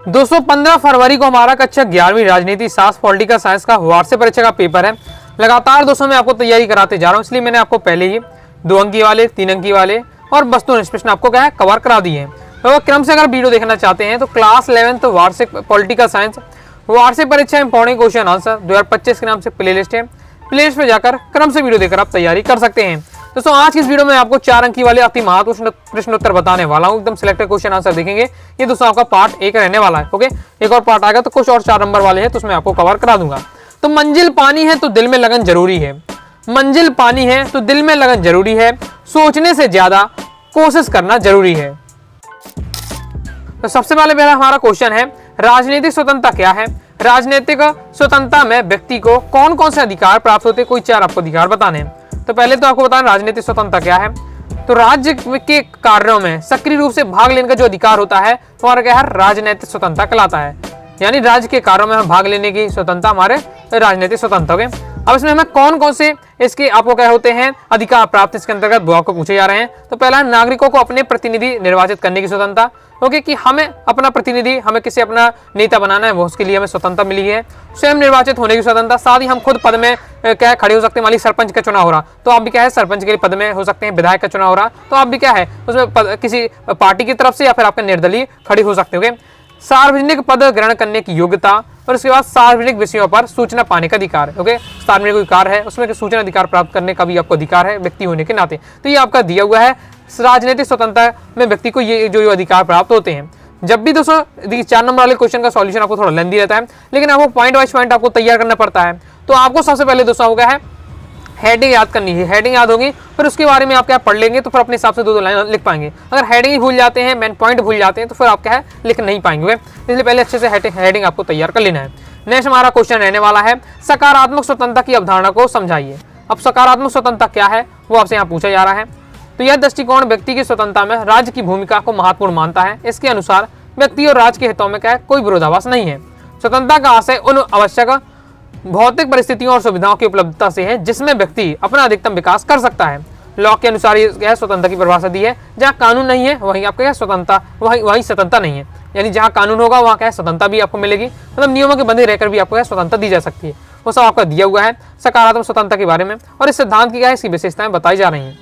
दोस्तों 15 फरवरी को हमारा कक्षा 11वीं राजनीति शास्त्र पॉलिटिकल साइंस का वार्षिक परीक्षा का पेपर है। लगातार दोस्तों मैं आपको तैयारी कराते जा रहा हूं, इसलिए मैंने आपको पहले ही 2 अंकी वाले, 3 अंकी वाले और वस्तुनिष्ठ प्रश्न आपको क्या है कवर करा दिए हैं। तो क्रम से अगर वीडियो देखना चाहते हैं तो क्लास 11th वार्षिक पॉलिटिकल साइंस वार्षिक परीक्षा इंपॉर्टेंट क्वेश्चन आंसर 2025 के नाम से प्लेलिस्ट है। प्लेलिस्ट पे जाकर क्रम से वीडियो देखकर आप तैयारी कर सकते हैं। दोस्तों आज की इस वीडियो में आपको 4 अंकी वाले अति महत्वपूर्ण प्रश्न उत्तर बताने वाला हूं, एकदम सिलेक्टेड क्वेश्चन आंसर देखेंगे। ये दोस्तों आपका पार्ट 1 रहने वाला है। ओके, एक और पार्ट आएगा तो कुछ और 4 नंबर वाले हैं तो उसमें आपको कवर करा दूंगा। तो मंजिल पानी है तो दिल में लगन जरूरी है, मंजिल पानी है तो दिल में लगन जरूरी है, सोचने से ज्यादा कोशिश करना जरूरी है। तो सबसे पहले हमारा क्वेश्चन है राजनीतिक स्वतंत्रता क्या है। राजनीतिक स्वतंत्रता में व्यक्ति को कौन कौन से अधिकार प्राप्त होते हैं, कोई 4 आपको अधिकार बताने हैं। तो पहले तो आपको बताना राजनीतिक स्वतंत्रता क्या है। तो राज्य के कार्यों में सक्रिय रूप से भाग लेने का जो अधिकार होता है हमारा क्या है, राजनीतिक स्वतंत्रता कहलाता है। यानी राज्य के कार्यों में भाग लेने की स्वतंत्रता हमारे राजनीतिक स्वतंत्रता। ओके, अब इसमें हमें कौन कौन से इसके आपको क्या होते हैं अधिकार प्राप्त इसके अंतर्गत वो आपको पूछे जा रहे हैं। तो पहला है नागरिकों को अपने प्रतिनिधि निर्वाचित करने की स्वतंत्रता। ओके, कि हमें अपना प्रतिनिधि, हमें किसी अपना नेता बनाना है, वो उसके लिए हमें स्वतंत्रता मिली है। स्वयं निर्वाचित होने की स्वतंत्रता, साथ ही हम खुद पद में क्या खड़े हो सकते हैं। मान लीजिए सरपंच का चुनाव हो रहा तो आप भी क्या है सरपंच के लिए पद में हो सकते हैं। विधायक का चुनाव हो रहा तो आप भी क्या है उसमें किसी पार्टी की तरफ से या फिर आपके निर्दलीय खड़े हो सकते हो। सार्वजनिक पद ग्रहण करने की योग्यता और उसके बाद सार्वजनिक विषयों पर सूचना पाने का अधिकार है। ओके, सार्वजनिक अधिकार है उसमें सूचना अधिकार प्राप्त करने का भी आपको अधिकार है व्यक्ति होने के नाते। तो ये आपका दिया हुआ है राजनीतिक स्वतंत्रता में व्यक्ति को ये जो अधिकार प्राप्त होते हैं। जब भी दोस्तों 4 नंबर वाले क्वेश्चन का सॉल्यूशन आपको थोड़ा लेंदी रहता है, लेकिन आपको पॉइंट वाइज पॉइंट आपको तैयार करना पड़ता है। तो आपको सबसे पहले दोस्तों आपको क्या है हेडिंग याद करनी है। हेडिंग याद होगी फिर उसके बारे में आप क्या पढ़ लेंगे तो फिर अपने हिसाब से 2 लाइन लिख पाएंगे। अगर हेडिंग ही भूल जाते हैं, मेन पॉइंट भूल जाते हैं तो फिर आप क्या है लिख नहीं पाएंगे। इसलिए पहले अच्छे से हेडिंग आपको तैयार कर लेना है। नेक्स्ट हमारा क्वेश्चन रहने वाला है सकारात्मक स्वतंत्रता की अवधारणा को समझाइए। अब सकारात्मक स्वतंत्रता क्या है वो आपसे यहाँ पूछा जा रहा है। तो यह दृष्टिकोण व्यक्ति की स्वतंत्रता में राज्य की भूमिका को महत्वपूर्ण मानता है। इसके अनुसार व्यक्ति और राज्य के हितों में क्या है कोई विरोधाभास नहीं है। स्वतंत्रता का आशय उन आवश्यक भौतिक परिस्थितियों और सुविधाओं की उपलब्धता से है जिसमें व्यक्ति अपना अधिकतम विकास कर सकता है। लॉ के अनुसार ये क्या है स्वतंत्रता की परिभाषा दी है। जहाँ कानून नहीं है वहीं आपको क्या स्वतंत्रता, वहीं स्वतंत्रता नहीं है। यानी जहाँ कानून होगा वहाँ क्या है स्वतंत्रता भी आपको मिलेगी, मतलब नियमों के बंधे रहकर भी आपको स्वतंत्रता दी जा सकती है। वो सब आपका दिया हुआ है सकारात्मक स्वतंत्रता के बारे में और इस सिद्धांत की क्या है इसकी विशेषताएं बताई जा रही हैं।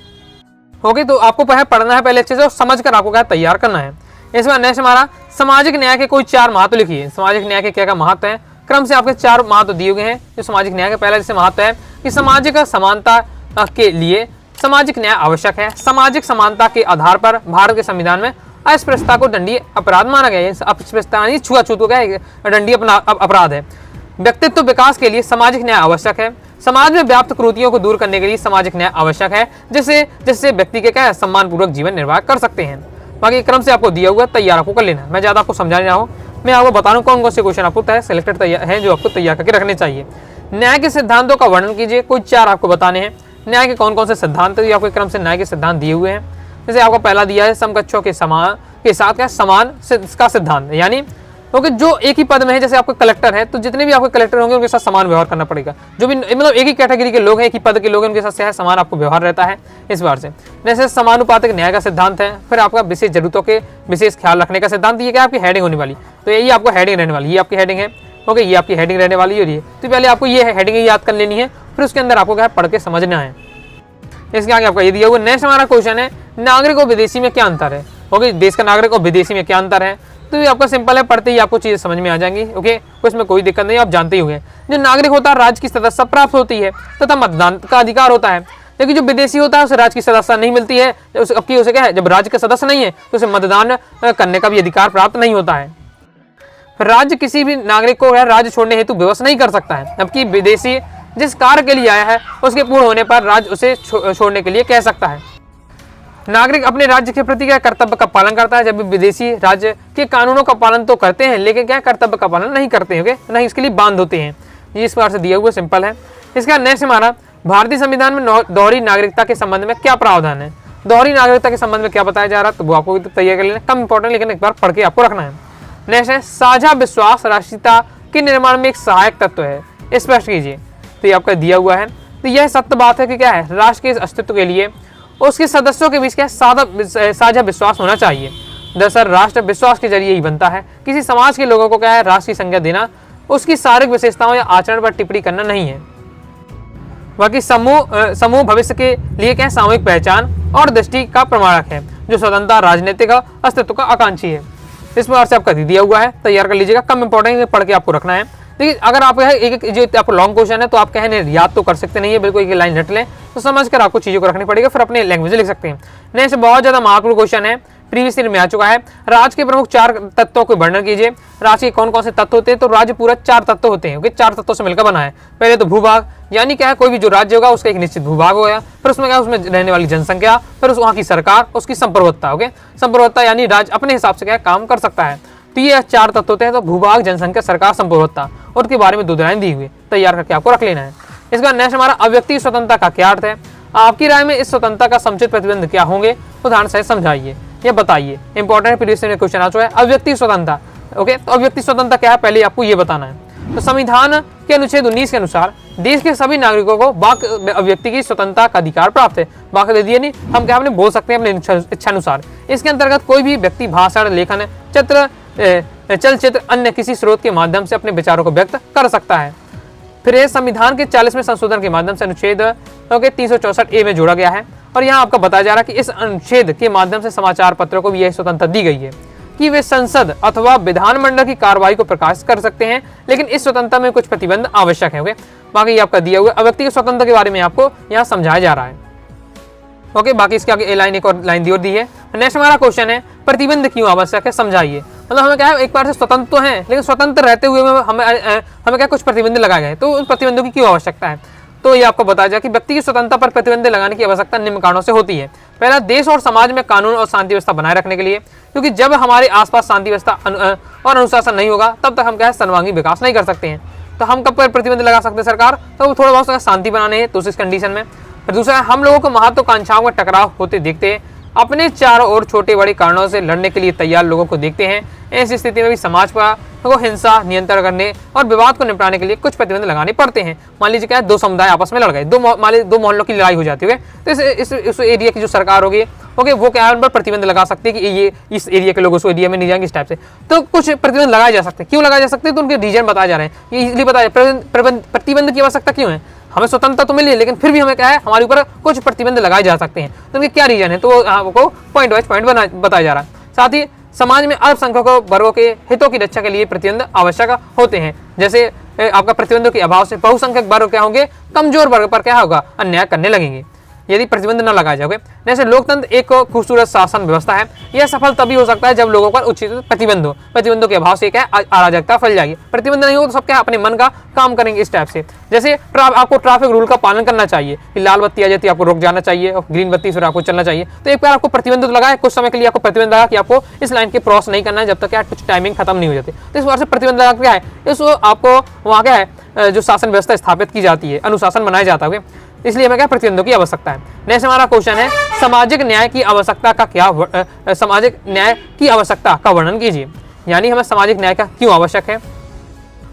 ओके, तो आपको पढ़ना है पहले अच्छे से और समझ कर आपको क्या तैयार करना है। इसमें नेक्स्ट हमारा सामाजिक न्याय के कोई 4 महत्व लिखिए। सामाजिक न्याय के क्या क्या महत्व है, क्रम से आपके 4 महत्व दिए गए हैं। जो सामाजिक न्याय का पहला जैसे महत्व है कि सामाजिक समानता के लिए सामाजिक न्याय आवश्यक है। सामाजिक समानता के आधार पर भारत के संविधान में अस्पृश्यता को दंडनीय अपराध माना गया है। अस्पृश्यता छुआछूत हो गया दंडनीय अपराध है। व्यक्तित्व विकास के लिए सामाजिक न्याय आवश्यक है। समाज में व्याप्त कुरीतियों को दूर करने के लिए सामाजिक न्याय आवश्यक है, जिससे व्यक्ति के क्या सम्मान पूर्वक जीवन निर्वाह कर सकते हैं। बाकी क्रम से आपको दिया हुआ तैयार आपको कर लेना। मैं ज्यादा आपको समझा नहीं रहा हूँ, मैं आपको बता रहा हूँ कौन कौन से क्वेश्चन आपको सिलेक्टेड है जो आपको तैयार करके रखने चाहिए। न्याय के सिद्धांतों का वर्णन कीजिए। कोई 4 आपको बताने हैं। न्याय के कौन कौन से सिद्धांत है, आपको क्रम से न्याय के सिद्धांत दिए हुए हैं। जैसे आपको पहला दिया है समकक्षों के साथ क्या समान का सिद्धांत, यानी क्योंकि जो एक ही पद में है, जैसे आपको कलेक्टर है तो जितने भी आपके कलेक्टर होंगे उनके साथ समान व्यवहार करना पड़ेगा। जो भी मतलब एक ही कैटेगरी के लोग हैं, एक ही पद के लोग हैं, उनके साथ समान आपको व्यवहार रहता है इस बार से। जैसे समानुपातिक न्याय का सिद्धांत है। फिर आपका विशेष जरूरतों के विशेष ख्याल रखने का सिद्धांत, ये क्या आपकी हेडिंग होने वाली। तो यही आपको हेडिंग रहने वाली, ये आपकी हेडिंग है। ओके, ये आपकी हेडिंग रहने वाली है। तो पहले आपको ये हेडिंग याद कर लेनी है, फिर उसके अंदर आपको क्या पढ़ के समझना है। इसके आगे आपका ये दिया हुआ। नेक्स्ट हमारा क्वेश्चन है नागरिक और विदेशी में क्या अंतर है। ओके, देश का नागरिक और विदेशी में क्या अंतर है। तो ये आपका सिंपल है, पढ़ते ही आपको चीजें समझ में आ जाएंगी। ओके, इसमें कोई दिक्कत नहीं, आप जानते ही होंगे। जो नागरिक होता है राज्य की सदस्यता प्राप्त होती है तथा मतदान का अधिकार होता है, लेकिन जो विदेशी होता है उसे राज्य की सदस्यता नहीं मिलती है। उसे क्या है जब राज्य का सदस्य नहीं है तो उसे मतदान करने का भी अधिकार प्राप्त नहीं होता है। राज्य किसी भी नागरिक को राज्य छोड़ने हेतु विवश नहीं कर सकता है, जबकि विदेशी जिस कार्य के लिए आया है उसके पूर्ण होने पर राज्य उसे छोड़ने के लिए कह सकता है। नागरिक अपने राज्य के प्रति क्या कर्तव्य का पालन करता है, जब विदेशी राज्य के कानूनों का पालन तो करते हैं लेकिन क्या कर्तव्य का पालन नहीं करते हैं, नहीं इसके लिए बांध होते हैं। ये इस बार से दिया हुआ सिंपल है। इसका नेक्स्ट हमारा भारतीय संविधान में दोहरी नागरिकता के संबंध में क्या प्रावधान है। दोहरी नागरिकता के संबंध में क्या बताया जा रहा है तो वो आपको तैयार कर लेना, कम इंपॉर्टेंट लेकिन एक बार पढ़ के आपको रखना है। नेक्स्ट है साझा विश्वास राष्ट्रीयता के निर्माण में एक सहायक तत्व है, स्पष्ट कीजिए। तो ये आपका दिया हुआ है। तो यह सत्य बात है कि क्या है राष्ट्र के अस्तित्व के लिए उसके सदस्यों के बीच क्या साझा विश्वास होना चाहिए। दरअसल राष्ट्र विश्वास के जरिए ही बनता है। किसी समाज के लोगों को क्या है, राष्ट्र की संज्ञा देना उसकी शारीरिक विशेषताओं या आचरण पर टिप्पणी करना नहीं है। बाकी समूह भविष्य के लिए क्या है, सामूहिक पहचान और दृष्टि का प्रमाणक है, जो स्वतंत्रता राजनीतिक अस्तित्व का आकांक्षी है। इस प्रकार से आपका दिया हुआ है, तैयार कर लीजिएगा। कम इंपॉर्टेंट है, पढ़ के आपको रखना है। देखिए अगर आप एक जो आपको लॉन्ग क्वेश्चन है तो आप कहें याद तो कर सकते नहीं है, बिल्कुल एक लाइन रट लें तो समझ कर आपको चीज़ों को रखनी पड़ेगी, फिर अपने लैंग्वेज लिख सकते हैं। नेक्स्ट बहुत ज़्यादा महत्वपूर्ण क्वेश्चन है, प्रीवियस ईयर में आ चुका है। राज्य के प्रमुख 4 तत्वों को वर्णन कीजिए। राज्य के कौन कौन से तत्व होते हैं? तो राज्य पूरा 4 तत्व होते हैं, 4 तत्वों से मिलकर बना है। पहले तो भूभाग, यानी क्या है, कोई भी जो राज्य होगा उसका एक निश्चित भूभाग होगा, फिर उसमें क्या, उसमें रहने वाली जनसंख्या, फिर वहाँ की सरकार, उसकी संप्रभुता। ओके, संप्रभुता यानी राज्य अपने हिसाब से क्या काम कर सकता है। तो ये 4 तत्व होते हैं, तो भूभाग, जनसंख्या, सरकार, संप्रभुता, और के बारे में 2 लाइन दी हुई, तैयार करके आपको रख लेना है। इसका नेक्स्ट हमारा अव्यक्ति स्वतंत्रता का क्या अर्थ है? आपकी राय में इस स्वतंत्रता का समुचित प्रतिबंध क्या होंगे? उदाहरण से समझाइए या बताइए। इंपॉर्टेंट प्रीवियस ईयर में क्वेश्चन आ चुका है, अव्यक्ति स्वतंत्रता। ओके, तो अव्यक्ति स्वतंत्रता क्या है, पहले आपको ये बताना है। तो संविधान के अनुच्छेद 19 के अनुसार देश के सभी नागरिकों को वाक अभिव्यक्ति की स्वतंत्रता का अधिकार प्राप्त है। वाक दे दिए नहीं, हम क्या अपने बोल सकते हैं अपने इच्छानुसार। इसके अंतर्गत कोई भी व्यक्ति भाषण, लेखन, चलचित्र, अन्य किसी स्रोत के माध्यम से अपने विचारों को व्यक्त कर सकता है। फिर ये संविधान के 40वें संशोधन के माध्यम से अनुच्छेद 364A में जोड़ा गया है, और यहाँ आपको बताया जा रहा है कि इस अनुच्छेद के माध्यम से समाचार पत्रों को भी यह स्वतंत्रता दी गई है कि वे संसद अथवा विधानमंडल की कार्रवाई को प्रकाशित कर सकते हैं, लेकिन इस स्वतंत्रता में कुछ प्रतिबंध आवश्यक है। बाकी आपका दिया हुआ अव्यक्ति की स्वतंत्रता के बारे में आपको यहाँ समझाया जा रहा है। ओके, बाकी इसके आगे लाइन, एक और लाइन दी है। नेक्स्ट हमारा क्वेश्चन है, प्रतिबंध क्यों आवश्यक है, समझाइए। मतलब हमें क्या है, एक बार से स्वतंत्र तो है, लेकिन स्वतंत्र रहते हुए हमें क्या कुछ प्रतिबंध लगाए गए, तो उन प्रतिबंधों की क्यों आवश्यकता है? तो ये आपको बताया जाए कि व्यक्ति की स्वतंत्रता पर प्रतिबंध लगाने की आवश्यकता निम्न कारणों से होती है। पहला, देश और समाज में कानून और शांति व्यवस्था बनाए रखने के लिए, क्योंकि जब हमारे आसपास शांति व्यवस्था और अनुशासन नहीं होगा तब तक हम क्या है, सर्वांगीण विकास नहीं कर सकते हैं। तो हम कब पर प्रतिबंध लगा सकते हैं सरकार? तो थोड़ा बहुत शांति बनाने हैं, तो उस कंडीशन में। फिर दूसरा, हम लोगों को महत्वाकांक्षाओं का टकराव होते देखते हैं, अपने चारों ओर छोटे बड़े कारणों से लड़ने के लिए तैयार लोगों को देखते हैं। ऐसी स्थिति में भी समाज को हिंसा नियंत्रण करने और विवाद को निपटाने के लिए कुछ प्रतिबंध लगाने पड़ते हैं। मान लीजिए क्या है, 2 समुदाय आपस में लड़ गए, 2 मोहल्लों की लड़ाई हो जाती है, तो इस एरिया की जो सरकार होगी वो क्या है, उन पर प्रतिबंध लगा सकती है कि ये इस एरिया के लोग उस एरिया में नहीं जाएंगे, इस टाइप से। तो कुछ प्रतिबंध लगाए जा सकते हैं। क्यों लगाए जा सकते हैं? तो उनके रीजन बताए जा रहे हैं, ये इसलिए बताया प्रतिबंध की आवश्यकता क्यों है। हमें स्वतंत्रता तो मिली है, लेकिन फिर भी हमें क्या है, हमारे ऊपर कुछ प्रतिबंध लगाए जा सकते हैं। तो उनके क्या रीजन है, तो आपको पॉइंट वाइज पॉइंट बताया जा रहा है। साथ ही समाज में अल्पसंख्यकों वर्गों के हितों की रक्षा के लिए प्रतिबंध आवश्यक होते हैं। जैसे आपका प्रतिबंधों के अभाव से बहुसंख्यक वर्ग क्या होंगे, कमजोर वर्ग पर क्या होगा, अन्याय करने लगेंगे यदि प्रतिबंध न लगाए जाओगे। जैसे लोकतंत्र एक खूबसूरत शासन व्यवस्था है, यह सफल तभी हो सकता है जब लोगों पर उचित प्रतिबंध हो। प्रतिबंधों के अभाव से क्या है, अराजकता फैल जाएगी। प्रतिबंध नहीं हो तो सब क्या अपने मन का काम करेंगे, इस टाइप से। जैसे आपको ट्रैफिक रूल का पालन करना चाहिए, लाल बत्ती आ जाती है आपको रुक जाना चाहिए, और ग्रीन बत्ती फिर आपको चलना चाहिए। तो एक बार आपको प्रतिबंध तो लगा है, कुछ समय के लिए आपको प्रतिबंध लगा कि आपको इस लाइन के क्रॉस नहीं करना है जब तक क्या कुछ टाइमिंग खत्म नहीं हो जाती। तो इस बार से प्रतिबंध लगा क्या है, इसको आपको वहाँ क्या है, जो शासन व्यवस्था स्थापित की जाती है, अनुशासन बनाया जाता है, इसलिए हमें क्या प्रतिबंधों की आवश्यकता है। नेक्स्ट हमारा क्वेश्चन है, सामाजिक न्याय की आवश्यकता का क्या सामाजिक न्याय की आवश्यकता का वर्णन कीजिए। यानी हमें सामाजिक न्याय का क्यों आवश्यक है?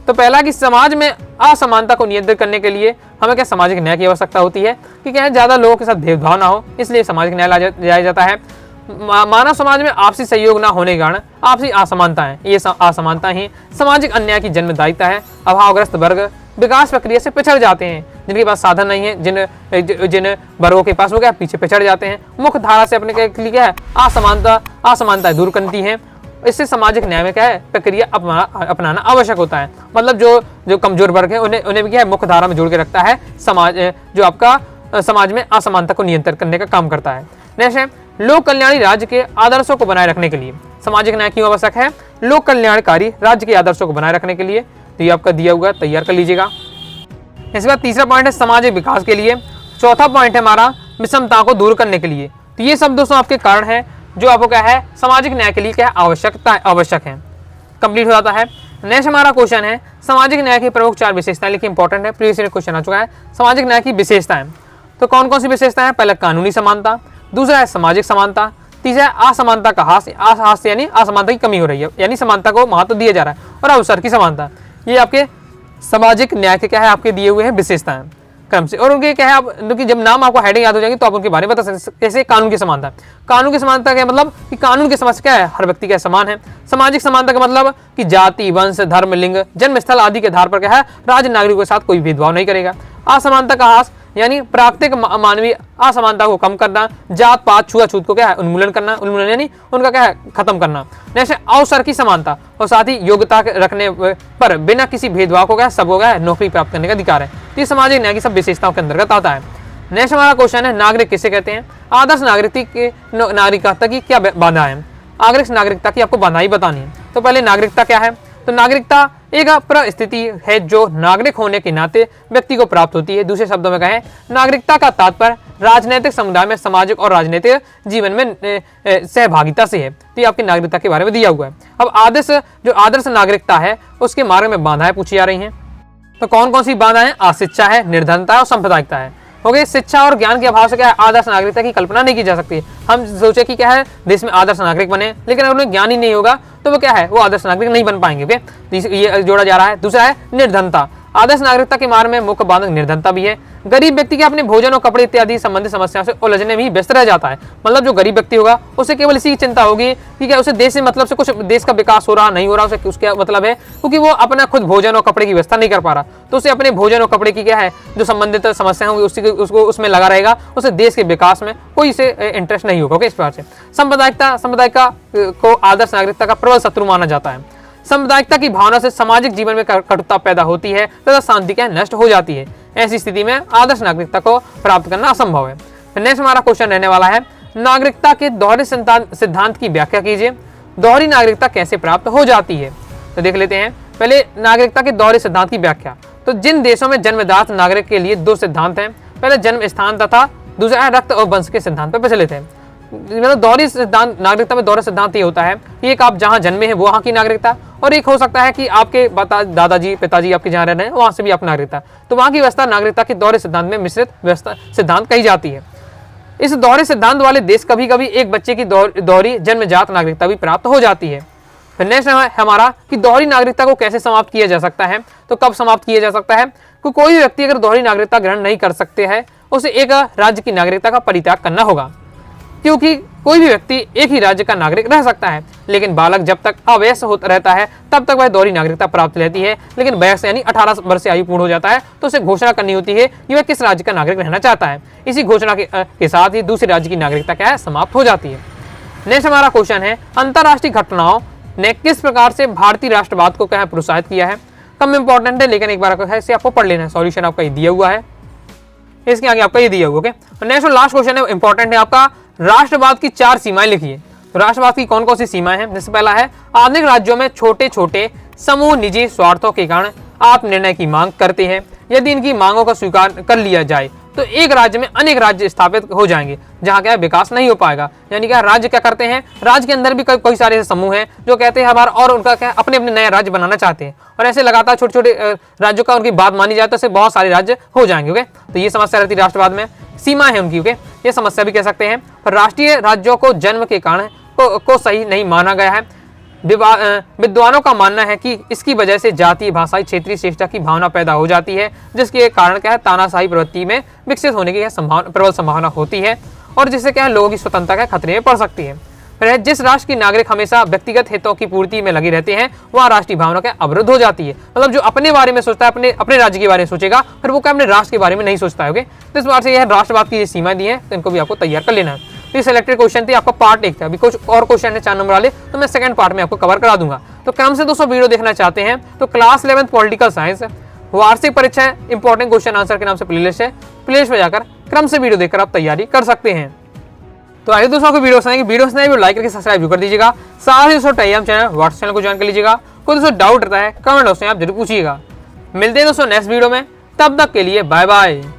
तो पहला कि समाज में असमानता को नियंत्रित करने के लिए हमें क्या सामाजिक न्याय की आवश्यकता होती है कि क्या है, ज्यादा लोगों के साथ भेदभाव ना हो, इसलिए सामाजिक न्याय लाया जाता है। मानव समाज में आपसी सहयोग ना होने के कारण आपसी असमानता है, ये असमानता ही सामाजिक अन्याय की जन्मदायिता है। अभावग्रस्त वर्ग विकास प्रक्रिया से पिछड़ जाते हैं, जिनके पास साधन नहीं है, जिन वर्गों के पास वो क्या पीछे पिछड़ जाते हैं। मुख्य धारा से अपने के लिए क्या है, असमानता दूर करती है। इससे सामाजिक न्याय में क्या है, प्रक्रिया अपनाना आवश्यक होता है। मतलब जो कमजोर वर्ग है उन्हें भी क्या है, मुख्य धारा में जोड़ के रखता है समाज, जो आपका समाज में असमानता को नियंत्रित करने का काम करता है। नेक्स्ट है, लोक कल्याणी राज्य के आदर्शों को बनाए रखने के लिए सामाजिक न्याय क्यों आवश्यक है? लोक कल्याणकारी राज्य के आदर्शों को बनाए रखने के लिए। तो ये आपका दिया हुआ है, तैयार कर लीजिएगा। इसके बाद तीसरा पॉइंट है सामाजिक विकास के लिए। चौथा पॉइंट है हमारा विषमता को दूर करने के लिए। तो ये सब दोस्तों आपके कारण है जो आपको क्या है, सामाजिक न्याय के लिए क्या आवश्यक है, कंप्लीट हो जाता है। नेक्स्ट हमारा क्वेश्चन है, सामाजिक न्याय की प्रमुख 4 विशेषताएं, लेकिन इंपॉर्टेंट है, प्रीवियस क्वेश्चन आ चुका है। सामाजिक न्याय की विशेषताएं तो कौन कौन सी विशेषताएं हैं? पहला कानूनी समानता, दूसरा है सामाजिक समानता, तीसरा है असमानता का हास्य यानी असमानता की कमी हो रही है, यानी समानता को महत्व दिया जा रहा है, और अवसर की समानता। ये आपके सामाजिक न्याय के क्या है, आपके दिए हुए हैं विशेषताएं। क्रम से। और उनके क्या है, आप क्योंकि जब नाम आपको हेडिंग याद हो जाएगी तो आप उनके बारे में बता सकते। कैसे कानून की समानता, कानून की समानता क्या मतलब कि कानून की समझ क्या है, हर व्यक्ति क्या समान है। सामाजिक समानता का मतलब कि जाति, वंश, धर्म, लिंग, जन्म स्थल आदि के आधार पर क्या है, राज्य नागरिकों के साथ कोई भेदभाव नहीं करेगा। असमानता का ह्रास यानी प्राकृतिक मानवीय असमानता को कम करना, जात पात छुआछूत को क्या है उन्मूलन करना, उन्मूलन यानी उनका क्या है खत्म करना। जैसे अवसर की समानता और साथ ही योग्यता रखने पर बिना किसी भेदभाव को क्या सबको क्या है नौकरी प्राप्त करने का अधिकार है। तो ये सामाजिक न्याय की सब विशेषताओं के अंतर्गत आता है। नेक्स्ट हमारा क्वेश्चन है, नागरिक किसे कहते हैं? आदर्श नागरिकता की क्या बाधा है? आदर्श नागरिकता की आपको बाधाएं बतानी है। तो पहले नागरिकता क्या है? तो नागरिकता एक परिस्थिति है जो नागरिक होने के नाते व्यक्ति को प्राप्त होती है। दूसरे शब्दों में कहें, नागरिकता का तात्पर्य राजनीतिक समुदाय में सामाजिक और राजनीतिक जीवन में सहभागिता से है। तो ये आपकी नागरिकता के बारे में दिया हुआ है। अब आदर्श नागरिकता है उसके मार्ग में बाधाएं पूछी जा रही हैं। तो कौन कौन सी बाधाएं? अशिक्षा है, निर्धनता है और सांप्रदायिकता है। ओके, शिक्षा और ज्ञान के अभाव से क्या है आदर्श नागरिकता की कल्पना नहीं की जा सकती। हम सोचे कि क्या है देश में आदर्श नागरिक बने, लेकिन अगर उन्हें ज्ञान ही नहीं होगा तो वो क्या है वो आदर्श नागरिक नहीं बन पाएंगे। ओके, तो ये जोड़ा जा रहा है। दूसरा है निर्धनता। आदर्श नागरिकता के मार्ग में मुख्य बाधक निर्धनता भी है। गरीब व्यक्ति के अपने भोजन और कपड़े इत्यादि संबंधित समस्याओं से उलझने में ही व्यस्त रह जाता है। मतलब जो गरीब व्यक्ति होगा उसे केवल इसी की चिंता होगी कि क्या उसे देश से मतलब से कुछ देश का विकास हो रहा नहीं हो रहा, उसे उसका मतलब है क्योंकि वो अपना खुद भोजन और कपड़े की व्यवस्था नहीं कर पा रहा, तो उसे अपने भोजन और कपड़े की क्या है जो संबंधित समस्या होंगी उसको उसमें लगा रहेगा, उसे देश के विकास में कोई इसे इंटरेस्ट नहीं होगा। इस प्रकार से सांप्रदायिकता को आदर्श नागरिकता का प्रबल शत्रु माना जाता है। सांप्रदायिकता की भावना से सामाजिक जीवन में कटुता पैदा होती है तथा शांति क्या नष्ट हो जाती है। ऐसी स्थिति में आदर्श नागरिकता को प्राप्त करना असंभव है। नेक्स्ट हमारा क्वेश्चन रहने वाला है, नागरिकता के दोहरे सिद्धांत की व्याख्या कीजिए। दोहरी नागरिकता कैसे प्राप्त हो जाती है? तो देख लेते हैं पहले नागरिकता के दोहरे सिद्धांत की व्याख्या। तो जिन देशों में जन्मदात नागरिक के लिए दो सिद्धांत हैं, पहले जन्म स्थान तथा दूसरा रक्त और वंश के सिद्धांत पर प्रचलित है। मतलब दोहरी सिद्धांत नागरिकता में दोहरा सिद्धांत ये होता है कि एक आप जहां जन्मे हैं वो वहां की नागरिकता, और एक हो सकता है कि आपके दादाजी पिताजी आपके जहाँ रह रहे हैं वहां से भी आप नागरिकता, तो वहां की व्यवस्था नागरिकता के दोहरे सिद्धांत में मिश्रित व्यवस्था सिद्धांत कही जाती है। इस दोहरे सिद्धांत वाले देश कभी कभी एक बच्चे की दोहरी जन्मजात नागरिकता भी प्राप्त हो जाती है। फिर नेक्स्ट हमारा कि दोहरी नागरिकता को कैसे समाप्त किया जा सकता है? तो कब समाप्त किया जा सकता है? कोई व्यक्ति अगर दोहरी नागरिकता ग्रहण नहीं कर सकते हैं उसे एक राज्य की नागरिकता का परित्याग करना होगा, क्योंकि कोई भी व्यक्ति एक ही राज्य का नागरिक रह सकता है, लेकिन बालक जब तक अवयस्क होता रहता है तब तक वह दोहरी नागरिकता प्राप्त रहती है। लेकिन वयस्क यानी 18 वर्ष से आयु पूर्ण हो जाता है तो उसे घोषणा करनी होती है कि वह किस राज्य का नागरिक रहना चाहता है। इसी घोषणा के साथ ही दूसरे राज्य की नागरिकता क्या है समाप्त हो जाती है। नेक्स्ट हमारा क्वेश्चन है, अंतरराष्ट्रीय घटनाओं ने किस प्रकार से भारतीय राष्ट्रवाद को क्या है प्रोत्साहित किया है? कम इंपॉर्टेंट है लेकिन एक बार इसे आपको पढ़ लेना है। सॉल्यूशन आपका ये दिया हुआ है, इसके आगे आपका ये दिया हुआ। ओके, नेक्स्ट और लास्ट क्वेश्चन है इंपॉर्टेंट है आपका, राष्ट्रवाद की 4 सीमाएं लिखिए। तो राष्ट्रवाद की कौन कौन सी सीमाएं हैं? जैसे पहला है, आधुनिक राज्यों में छोटे छोटे समूह निजी स्वार्थों के कारण आत्म निर्णय की मांग करते हैं। यदि इनकी मांगों का स्वीकार कर लिया जाए तो एक राज्य में अनेक राज्य स्थापित हो जाएंगे जहां क्या विकास नहीं हो पाएगा। यानी क्या राज्य क्या करते हैं, राज्य के अंदर भी कई सारे ऐसे समूह हैं जो कहते हैं हमारा और उनका क्या अपने अपने नया राज्य बनाना चाहते हैं, और ऐसे लगातार छोटे छोटे राज्यों का उनकी बात मानी जाए तो ऐसे बहुत सारे राज्य हो जाएंगे। ओके, तो ये समस्या रहती है राष्ट्रवाद में, सीमा है उनकी। ओके, ये समस्या भी कह सकते हैं। पर राष्ट्रीय राज्यों को जन्म के कारण को सही नहीं माना गया है। विद्वानों का मानना है कि इसकी वजह से जातीय भाषाई क्षेत्रीय श्रेष्ठता की भावना पैदा हो जाती है, जिसके कारण क्या है तानाशाही प्रवृत्ति में विकसित होने की प्रबल संभावना होती है, और जिससे क्या है लोगों की स्वतंत्रता का खतरे में पड़ सकती है। फिर जिस राष्ट्र की नागरिक हमेशा व्यक्तिगत हितों की पूर्ति में लगे रहते हैं वहाँ राष्ट्रीय भावना का अवरुद्ध हो जाती है। मतलब जो अपने बारे में सोचता है अपने राज्य के बारे में सोचेगा, फिर वो क्या अपने राष्ट्र के बारे में नहीं सोचता है। तो इस बार से यह राष्ट्रवाद की सीमाएं दी है, तो इनको भी आपको तैयार कर लेना है। तो ये सिलेक्टेड क्वेश्चन थी, आपका पार्ट 1 था। अभी कुछ और क्वेश्चन है 4 नंबर वाले, तो मैं सेकंड पार्ट में आपको कवर करा दूंगा। तो क्रम से दोस्तों वीडियो देखना चाहते हैं तो क्लास 11 पॉलिटिकल साइंस वार्षिक परीक्षा इंपॉर्टेंट क्वेश्चन आंसर के नाम से प्लेलिस्ट है, प्लेलिस्ट में जाकर क्रम से वीडियो देखकर आप तैयारी कर सकते हैं। तो आइए दोस्तों, आपको वीडियो लाइक करके सब्सक्राइब कर दीजिएगा। साथ ही दोस्तों टेलीग्राम चैनल व्हाट्सएप चैनल को ज्वाइन कर लीजिएगा। कोई दोस्तों डाउट रहता है कमेंट बॉक्स में आप जरूर पूछिएगा। मिलते हैं दोस्तों नेक्स्ट वीडियो में, तब तक के लिए बाय बाय।